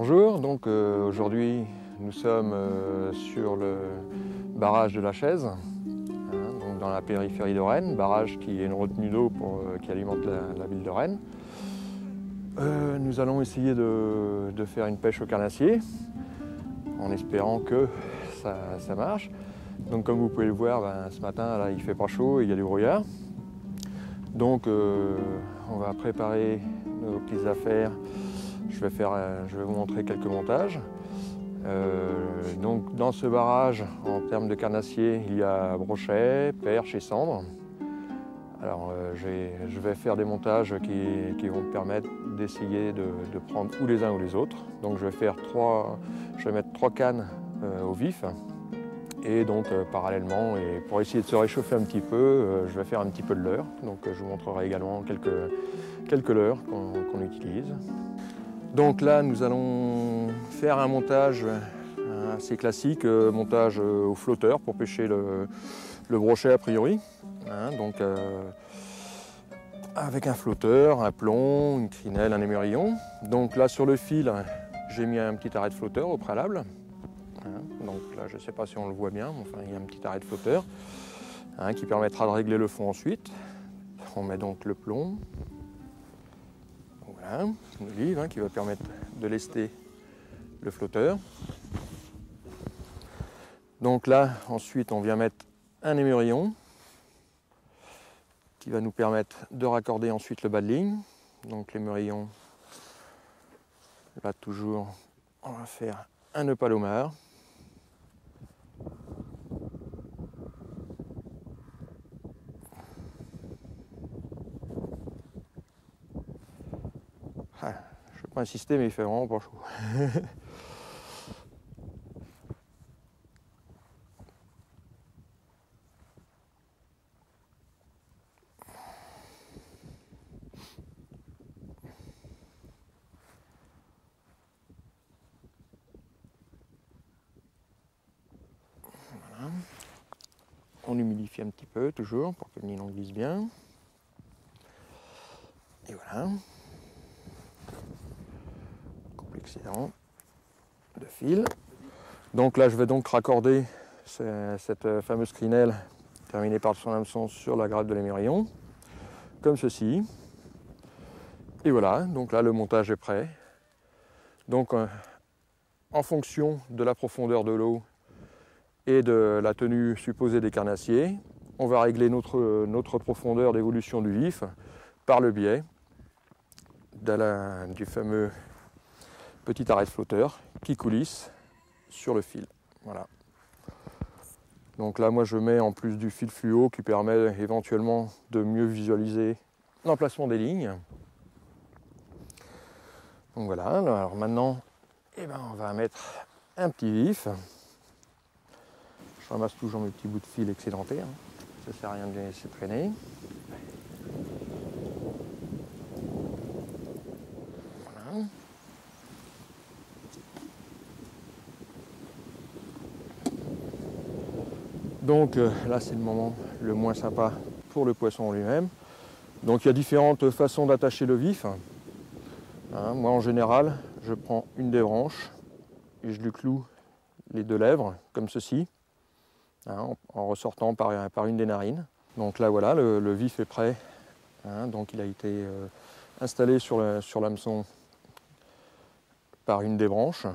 Bonjour, donc aujourd'hui nous sommes sur le barrage de la Chaise, donc dans la périphérie de Rennes, barrage qui est une retenue d'eau qui alimente la ville de Rennes. Nous allons essayer de faire une pêche au carnassier en espérant que ça marche. Donc comme vous pouvez le voir, ce matin là, il fait pas chaud et il y a du brouillard. Donc on va préparer nos petites affaires. Je vais vous montrer quelques montages. Donc dans ce barrage, en termes de carnassier, il y a brochet, perche et cendre. Alors je vais faire des montages qui vont me permettre d'essayer de prendre ou les uns ou les autres. Donc je vais mettre 3 cannes au vif. Et donc parallèlement, et pour essayer de se réchauffer un petit peu, je vais faire un petit peu de leurre. Donc je vous montrerai également quelques leurres qu'on utilise. Donc là, nous allons faire un montage assez classique, montage au flotteur pour pêcher le brochet a priori. Donc avec un flotteur, un plomb, une crinelle, un émerillon. Donc là sur le fil, j'ai mis un petit arrêt de flotteur au préalable. Donc là, je ne sais pas si on le voit bien, mais enfin, il y a un petit arrêt de flotteur qui permettra de régler le fond ensuite. On met donc le plomb. Voilà, une olive qui va permettre de lester le flotteur. Donc là, ensuite, on vient mettre un émerillon qui va nous permettre de raccorder ensuite le bas de ligne. Donc l'émerillon, là toujours, on va faire un nœud palomar. Je ne vais pas insister, mais il fait vraiment pas chaud. Voilà. On humidifie un petit peu, toujours, pour que le nylon glisse bien. Et voilà. Coupe l'excédent de fil. Donc là, je vais donc raccorder cette fameuse crinelle terminée par son hameçon sur la grappe de l'émerillon, comme ceci. Et voilà, donc là, le montage est prêt. Donc, en fonction de la profondeur de l'eau et de la tenue supposée des carnassiers, on va régler notre profondeur d'évolution du vif par le biais du fameux petit arrêt de flotteur qui coulisse sur le fil. Voilà. Donc là, moi, je mets en plus du fil fluo qui permet éventuellement de mieux visualiser l'emplacement des lignes. Donc voilà, alors maintenant, on va mettre un petit vif. Je ramasse toujours mes petits bouts de fil excédentés, ça ne sert à rien de les laisser traîner. Voilà. Donc là, c'est le moment le moins sympa pour le poisson lui-même. Donc il y a différentes façons d'attacher le vif. Moi, en général, je prends une des branches et je lui cloue les 2 lèvres, comme ceci, en ressortant par une des narines. Donc là, voilà, le vif est prêt. Donc il a été installé sur l'hameçon par une des branches,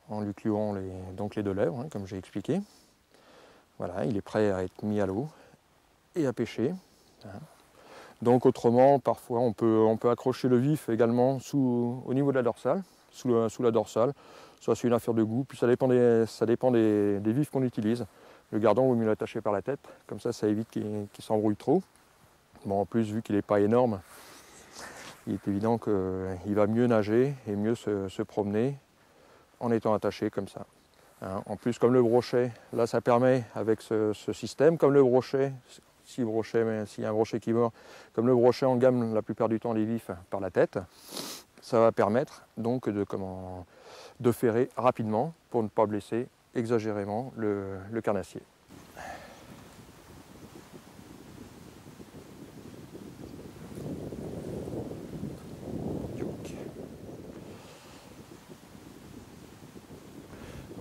en lui clouant les 2 lèvres, comme j'ai expliqué. Voilà, il est prêt à être mis à l'eau et à pêcher. Donc autrement, parfois on peut accrocher le vif également au niveau de la dorsale, sous la dorsale. Ça, c'est une affaire de goût, puis ça dépend des vifs qu'on utilise. Le gardon, vaut mieux l'attacher par la tête, comme ça évite qu'il s'embrouille trop. Bon, en plus, vu qu'il n'est pas énorme, il est évident qu'il va mieux nager et mieux se promener en étant attaché comme ça. En plus, comme le brochet, là ça permet avec ce système, comme le brochet, s'il y a un brochet qui mord, comme le brochet engamme la plupart du temps les vifs par la tête, ça va permettre donc de ferrer rapidement pour ne pas blesser exagérément le carnassier.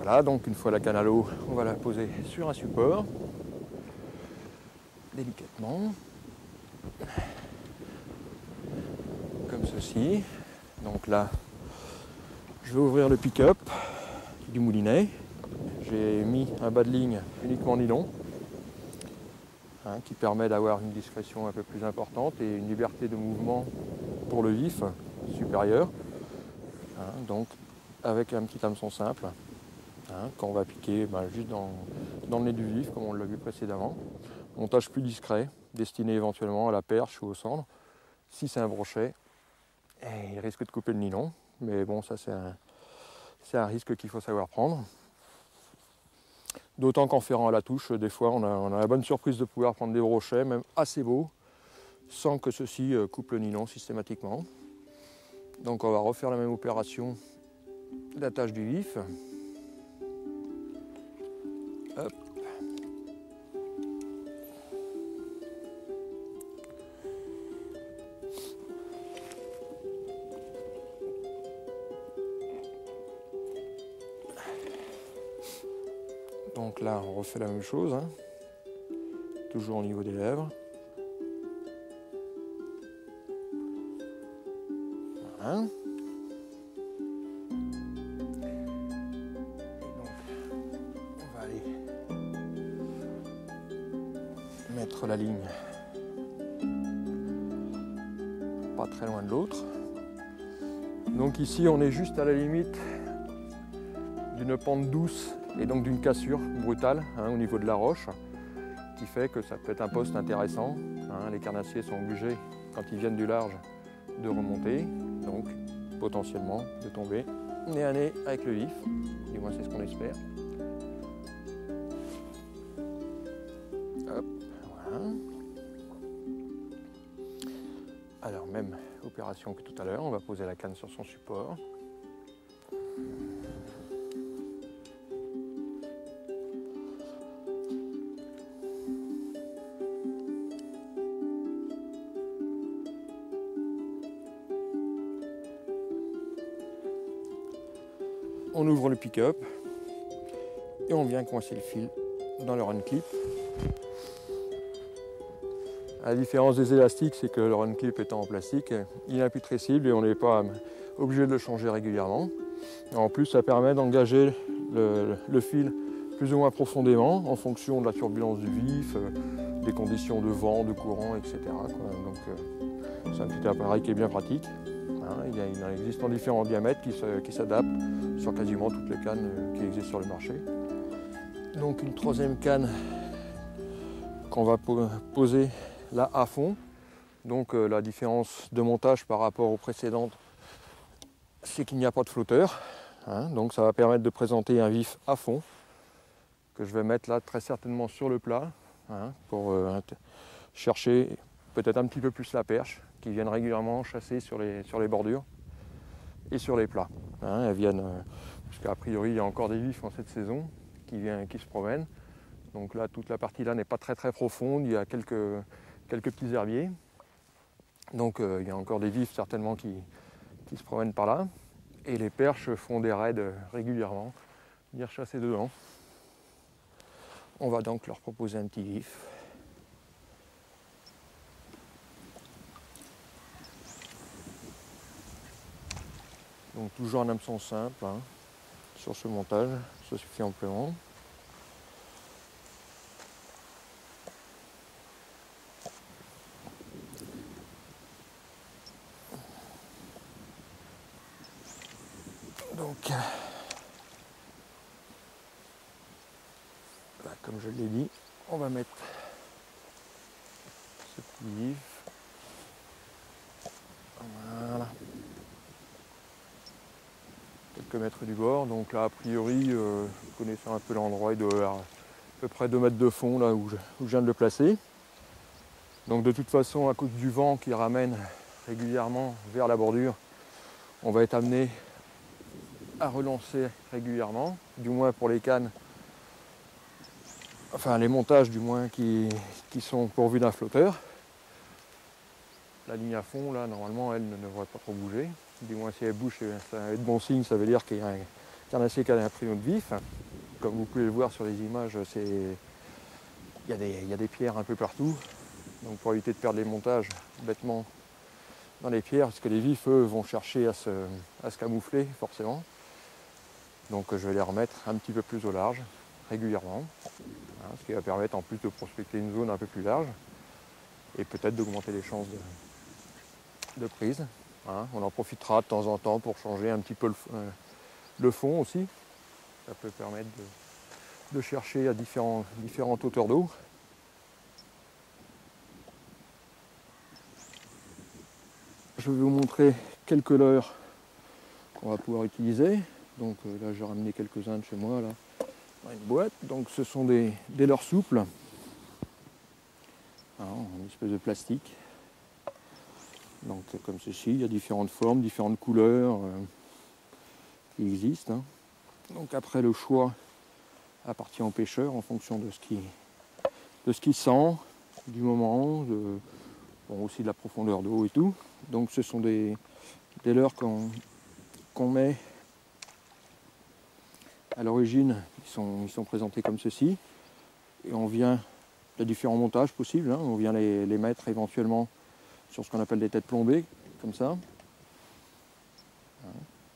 Voilà, donc une fois la canne à l'eau, on va la poser sur un support, délicatement, comme ceci. Donc là, je vais ouvrir le pick-up du moulinet. J'ai mis un bas de ligne uniquement nylon, qui permet d'avoir une discrétion un peu plus importante et une liberté de mouvement pour le vif supérieure. Donc avec un petit hameçon simple, qu'on va piquer juste dans le nez du vif, comme on l'a vu précédemment. Montage plus discret, destiné éventuellement à la perche ou au cendre. Si c'est un brochet, il risque de couper le nylon, mais bon, ça c'est un risque qu'il faut savoir prendre. D'autant qu'en ferrant à la touche, des fois on a la bonne surprise de pouvoir prendre des brochets, même assez beaux, sans que ceux-ci coupent le nylon systématiquement. Donc on va refaire la même opération d'attache du vif. Hop. Donc là, on refait la même chose, toujours au niveau des lèvres. Voilà. Et donc, on va aller mettre la ligne pas très loin de l'autre. Donc ici, on est juste à la limite d'une pente douce et donc d'une cassure brutale au niveau de la roche, qui fait que ça peut être un poste intéressant. Les carnassiers sont obligés, quand ils viennent du large, de remonter, donc potentiellement de tomber nez à nez avec le vif, du moins c'est ce qu'on espère. Hop, voilà. Alors même opération que tout à l'heure, on va poser la canne sur son support. On ouvre le pick-up et on vient coincer le fil dans le run clip. La différence des élastiques, c'est que le run clip étant en plastique, il est imputrescible et on n'est pas obligé de le changer régulièrement. En plus, ça permet d'engager le fil plus ou moins profondément en fonction de la turbulence du vif, des conditions de vent, de courant, etc. Donc c'est un petit appareil qui est bien pratique. Il existe en différents diamètres qui s'adaptent sur quasiment toutes les cannes qui existent sur le marché. Donc une troisième canne qu'on va poser là à fond. Donc la différence de montage par rapport aux précédentes, c'est qu'il n'y a pas de flotteur. Donc ça va permettre de présenter un vif à fond que je vais mettre là très certainement sur le plat pour chercher peut-être un petit peu plus la perche qui viennent régulièrement chasser sur les bordures et sur les plats. Elles viennent, parce qu'a priori il y a encore des vifs en cette saison qui se promènent. Donc là toute la partie là n'est pas très profonde, il y a quelques petits herbiers. Donc il y a encore des vifs certainement qui se promènent par là. Et les perches font des raids régulièrement, venir chasser dedans. On va donc leur proposer un petit vif. Donc toujours un hameçon simple sur ce montage, ça suffit amplement. Donc, là, comme je l'ai dit, on va mettre ce petit vif. Voilà. Quelques mètres du bord. Donc là, a priori, connaissant un peu l'endroit, il doit y avoir à peu près 2 mètres de fond là où je viens de le placer. Donc de toute façon, à cause du vent qui ramène régulièrement vers la bordure, on va être amené à relancer régulièrement, du moins pour les cannes, enfin les montages du moins qui sont pourvus d'un flotteur. La ligne à fond là, normalement elle ne devrait pas trop bouger, du moins si elle bouge ça va être bon signe, ça veut dire qu'il carnassier qui a un prénom de vif. Comme vous pouvez le voir sur les images, il y a des pierres un peu partout. Donc pour éviter de perdre les montages bêtement dans les pierres, parce que les vifs, eux, vont chercher à se camoufler forcément. Donc je vais les remettre un petit peu plus au large, régulièrement. Hein, ce qui va permettre en plus de prospecter une zone un peu plus large et peut-être d'augmenter les chances de prise. Hein. On en profitera de temps en temps pour changer un petit peu le fond aussi. Ça peut permettre de chercher à différentes hauteurs d'eau. Je vais vous montrer quelques leurres qu'on va pouvoir utiliser. Donc là j'ai ramené quelques-uns de chez moi là, dans une boîte. Donc ce sont des leurres souples, en espèce de plastique. Donc comme ceci, il y a différentes formes, différentes couleurs qui existent. Hein. Donc après le choix appartient au pêcheur en fonction de ce qu'il sent, du moment, aussi de la profondeur d'eau et tout. Donc ce sont des leurres qu'on met à l'origine, ils sont présentés comme ceci. Et on vient, il y a différents montages possibles, hein, on vient les mettre éventuellement sur ce qu'on appelle des têtes plombées, comme ça.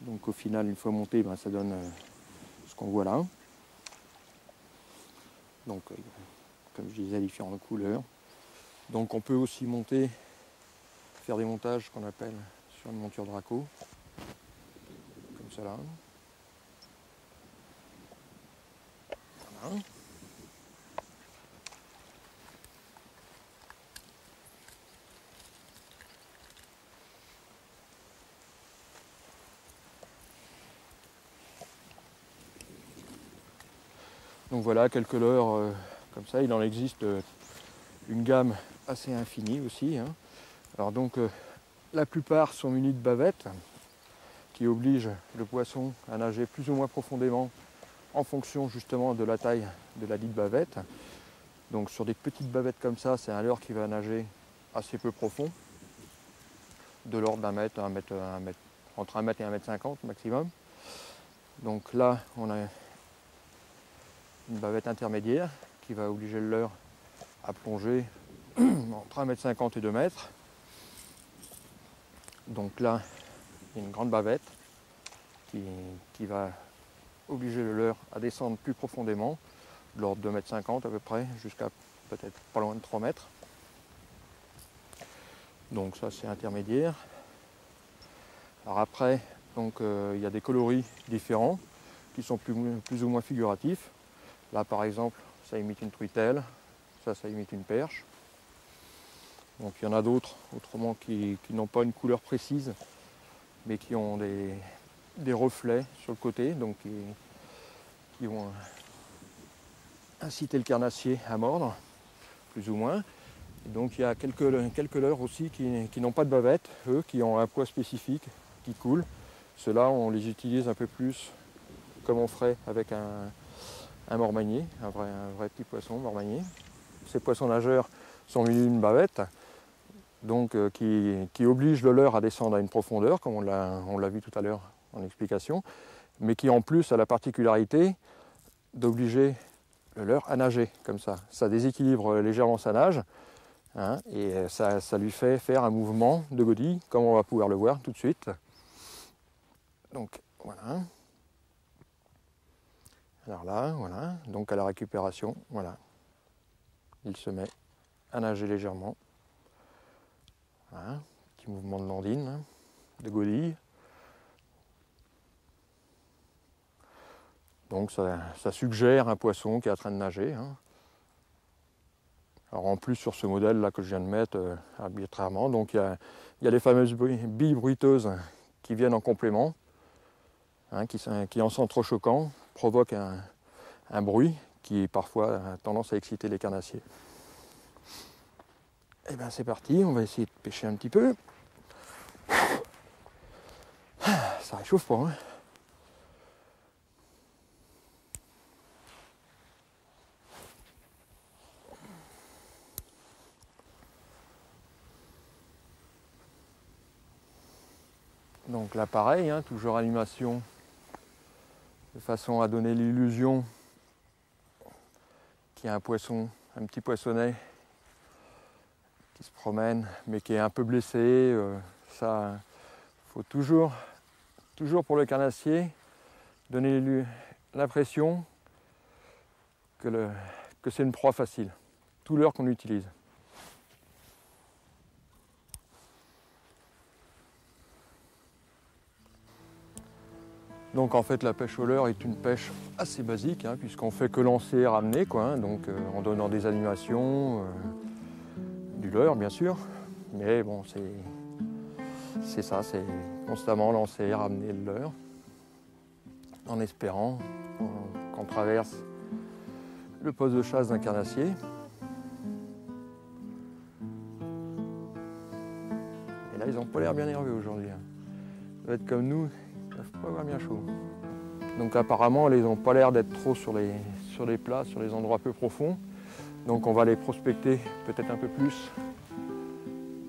Donc au final, une fois monté, ça donne ce qu'on voit là. Donc comme je disais, différentes couleurs. Donc on peut aussi faire des montages qu'on appelle sur une monture Draco, comme cela. Voilà. Donc voilà, quelques leurres comme ça. Il en existe une gamme assez infinie aussi. Hein. Alors donc la plupart sont munis de bavettes qui obligent le poisson à nager plus ou moins profondément en fonction justement de la taille de la dite bavette. Donc sur des petites bavettes comme ça, c'est un leurre qui va nager assez peu profond, de l'ordre d'un mètre, entre 1 mètre et 1,50 m maximum. Donc là, on a une bavette intermédiaire qui va obliger le leurre à plonger entre 1,50 m et 2 mètres. Donc là, il y a une grande bavette qui va obliger le leurre à descendre plus profondément, de l'ordre de 2,50 m à peu près, jusqu'à peut-être pas loin de 3 mètres. Donc ça c'est intermédiaire. Alors après, il y a des coloris différents qui sont plus ou moins figuratifs. Là par exemple, ça imite une truitelle, ça imite une perche. Donc il y en a d'autres autrement qui n'ont pas une couleur précise, mais qui ont des reflets sur le côté, donc qui vont inciter le carnassier à mordre, plus ou moins. Et donc il y a quelques leurres aussi qui n'ont pas de bavette, eux, qui ont un poids spécifique, qui coule. Ceux-là, on les utilise un peu plus comme on ferait avec un mormagnier, un vrai petit poisson mormagnier. Ces poissons nageurs sont munis d'une bavette, donc qui oblige le leurre à descendre à une profondeur, comme on l'a vu tout à l'heure en explication, mais qui en plus a la particularité d'obliger le leurre à nager comme ça. Ça déséquilibre légèrement sa nage, hein, et ça lui fait faire un mouvement de godille, comme on va pouvoir le voir tout de suite. Donc voilà. Alors là, voilà, donc à la récupération, voilà. Il se met à nager légèrement. Voilà, petit mouvement de landine, de godille. Donc ça suggère un poisson qui est en train de nager. Hein. Alors en plus sur ce modèle là que je viens de mettre arbitrairement, donc il y a les fameuses billes bruiteuses qui viennent en complément, hein, qui en s'entrechoquant provoquent un bruit qui parfois a tendance à exciter les carnassiers. Et bien c'est parti, on va essayer de pêcher un petit peu. Ça réchauffe pas, hein. Donc là pareil, hein, toujours animation de façon à donner l'illusion qu'il y a un poisson, un petit poissonnet qui se promène mais qui est un peu blessé. Ça, faut toujours pour le carnassier donner l'impression que c'est une proie facile, tout leurre qu'on utilise. Donc en fait la pêche au leurre est une pêche assez basique, hein, puisqu'on fait que lancer et ramener, quoi, hein, donc en donnant des animations, du leurre bien sûr, mais bon c'est ça, c'est constamment lancer et ramener le leurre, en espérant qu'on traverse le poste de chasse d'un carnassier. Et là ils n'ont pas l'air bien nerveux aujourd'hui, hein. Ça doit être comme nous. Ils ne doivent pas avoir bien chaud. Donc apparemment, ils n'ont pas l'air d'être trop sur les plats, sur les endroits peu profonds. Donc on va les prospecter peut-être un peu plus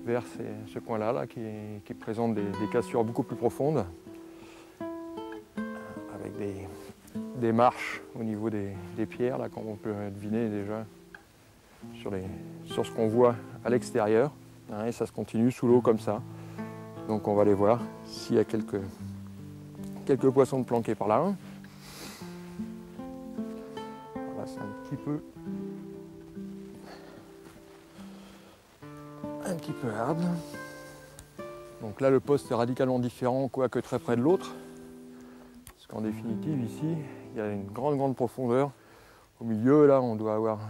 vers ce coin-là là, qui présente des cassures beaucoup plus profondes, avec des marches au niveau des pierres, là, comme on peut deviner déjà sur ce qu'on voit à l'extérieur. Hein, et ça se continue sous l'eau comme ça. Donc on va aller voir s'il y a quelques poissons de planqués par là. Là c'est un petit peu hard. Donc là le poste est radicalement différent, quoique très près de l'autre. Parce qu'en définitive ici, il y a une grande profondeur. Au milieu là on doit avoir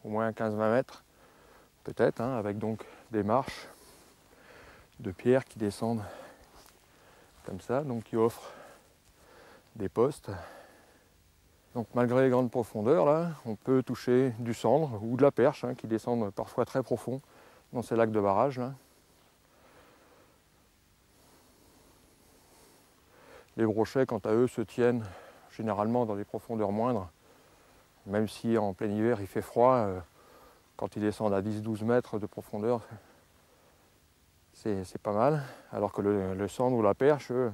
au moins 15-20 mètres, peut-être, hein, avec donc des marches de pierres qui descendent comme ça, donc qui offrent des postes. Donc malgré les grandes profondeurs, là, on peut toucher du cendre ou de la perche, hein, qui descendent parfois très profond dans ces lacs de barrage, là. Les brochets, quant à eux, se tiennent généralement dans des profondeurs moindres, même si en plein hiver il fait froid, quand ils descendent à 10-12 mètres de profondeur, c'est pas mal, alors que le cendre ou la perche, eux,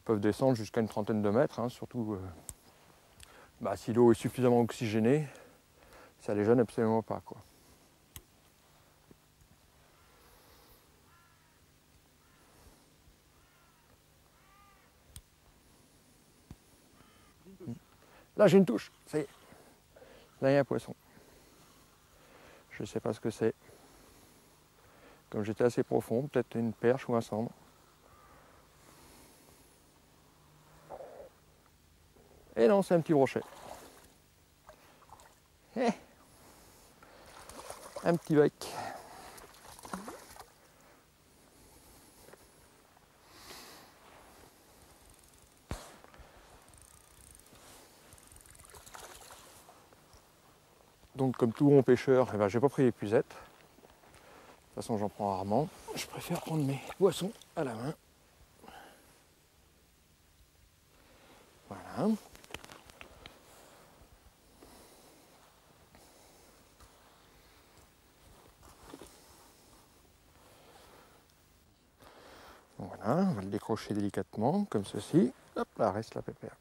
peuvent descendre jusqu'à une trentaine de mètres, hein, surtout si l'eau est suffisamment oxygénée, ça les gêne absolument pas, quoi. Là j'ai une touche, ça y est. Là il y a un poisson. Je ne sais pas ce que c'est. Comme j'étais assez profond, peut-être une perche ou un cendre. Et non, c'est un petit brochet. Un petit bec. Donc comme tout bon pêcheur, j'ai pas pris l'épuisette. De toute façon j'en prends rarement. Je préfère prendre mes poissons à la main. Voilà. Voilà, on va le décrocher délicatement, comme ceci. Hop là, reste la pépère.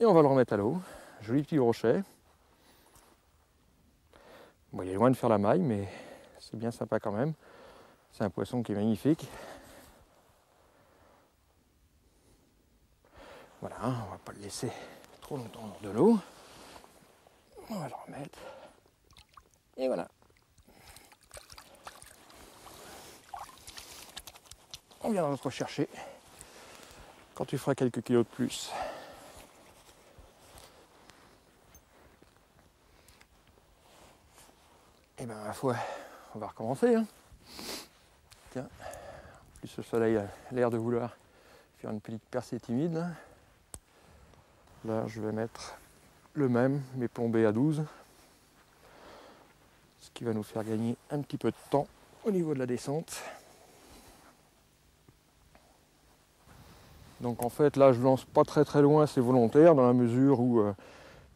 Et on va le remettre à l'eau. Joli petit brochet. Bon, il est loin de faire la maille, mais c'est bien sympa quand même. C'est un poisson qui est magnifique. Voilà, on va pas le laisser trop longtemps hors de l'eau. On va le remettre. Et voilà. On viendra te rechercher quand tu feras quelques kilos de plus. Et ben ma foi, on va recommencer, hein. Tiens, en plus le soleil a l'air de vouloir faire une petite percée timide. Là, je vais mettre le même, mais plombé à 12. Ce qui va nous faire gagner un petit peu de temps au niveau de la descente. Donc en fait, là, je lance pas très loin, c'est volontaire, dans la mesure où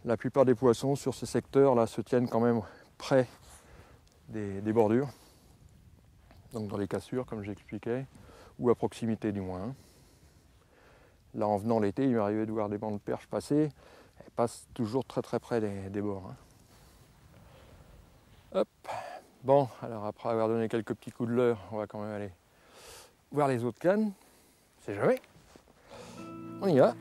la plupart des poissons sur ces secteurs-là se tiennent quand même près des bordures. Donc dans les cassures, comme j'expliquais, ou à proximité du moins. Là, en venant l'été, il m'arrivait de voir des bancs de perches passer. Elles passent toujours très très près des bords. Hein. Hop. Bon, alors après avoir donné quelques petits coups de leurre, on va quand même aller voir les autres cannes. C'est jamais. On y va.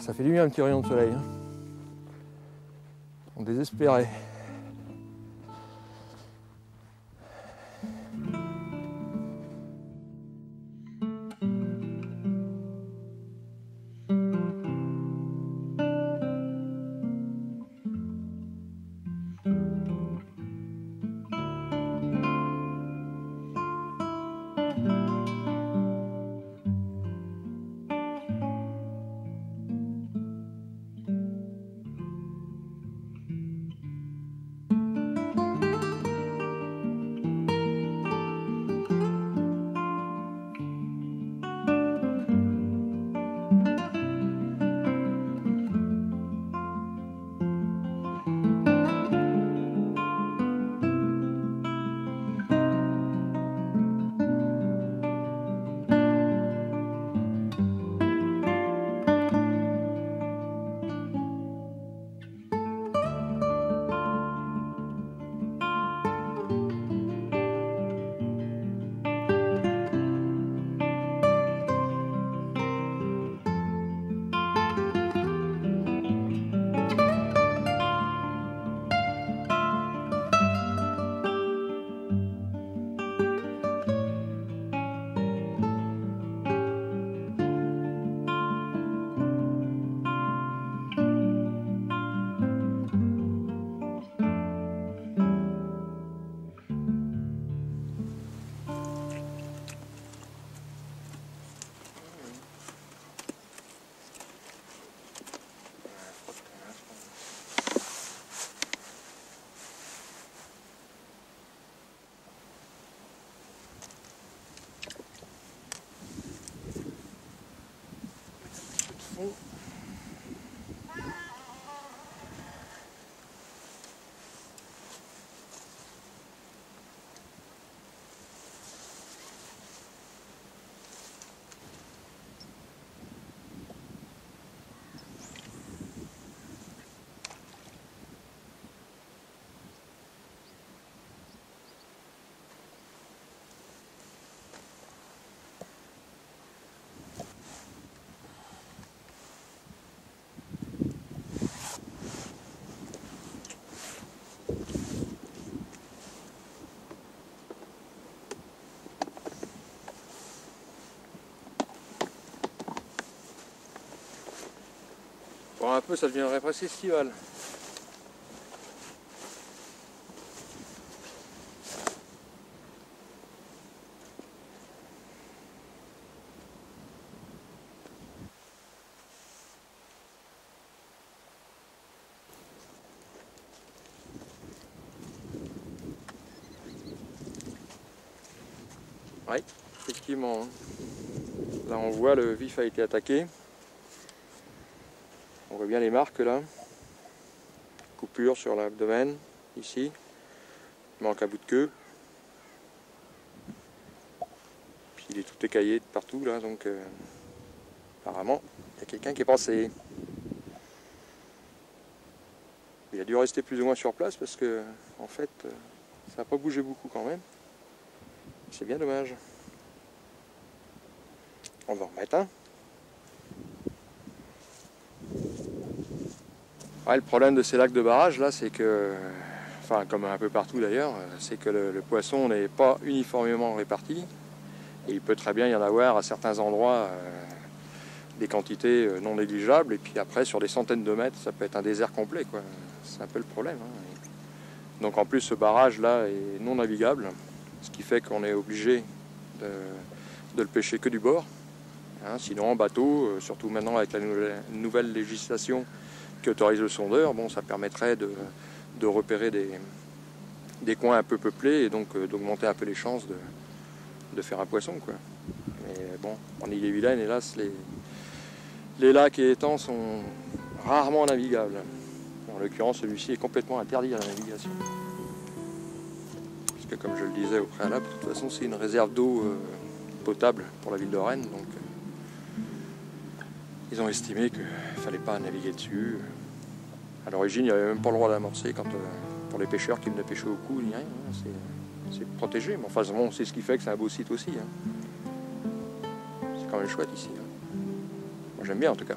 Ça fait du bien un petit rayon de soleil. Hein. On désespérait. Bon, un peu, ça deviendrait presque estival. Oui, effectivement. Hein. Là, on voit le vif a été attaqué. On voit bien les marques là. Coupure sur l'abdomen, ici. Il manque un bout de queue. Puis il est tout écaillé de partout là, donc apparemment, il y a quelqu'un qui est passé. Il a dû rester plus ou moins sur place parce que, en fait, ça n'a pas bougé beaucoup quand même. C'est bien dommage. On va en remettre un. Ouais, le problème de ces lacs de barrage là, c'est que, enfin comme un peu partout d'ailleurs, c'est que le poisson n'est pas uniformément réparti. Et il peut très bien y en avoir à certains endroits des quantités non négligeables, et puis après sur des centaines de mètres, ça peut être un désert complet, quoi. C'est un peu le problème. Hein. Donc en plus ce barrage là est non navigable, ce qui fait qu'on est obligé de le pêcher que du bord. Hein, sinon en bateau, surtout maintenant avec la nouvelle législation qui autorise le sondeur, bon, ça permettrait de repérer des coins un peu peuplés et donc d'augmenter un peu les chances de faire un poisson, quoi. Mais bon, en Ille-et-Vilaine, hélas, les lacs et étangs sont rarement navigables. En l'occurrence, celui-ci est complètement interdit à la navigation. Parce que comme je le disais au préalable, de toute façon, c'est une réserve d'eau potable pour la ville de Rennes, donc ils ont estimé qu'il ne fallait pas naviguer dessus. À l'origine, il n'y avait même pas le droit d'amorcer pour les pêcheurs qui venaient pêcher au cou, ni rien, c'est protégé, mais enfin bon, c'est ce qui fait que c'est un beau site aussi. C'est quand même chouette ici. Moi j'aime bien en tout cas.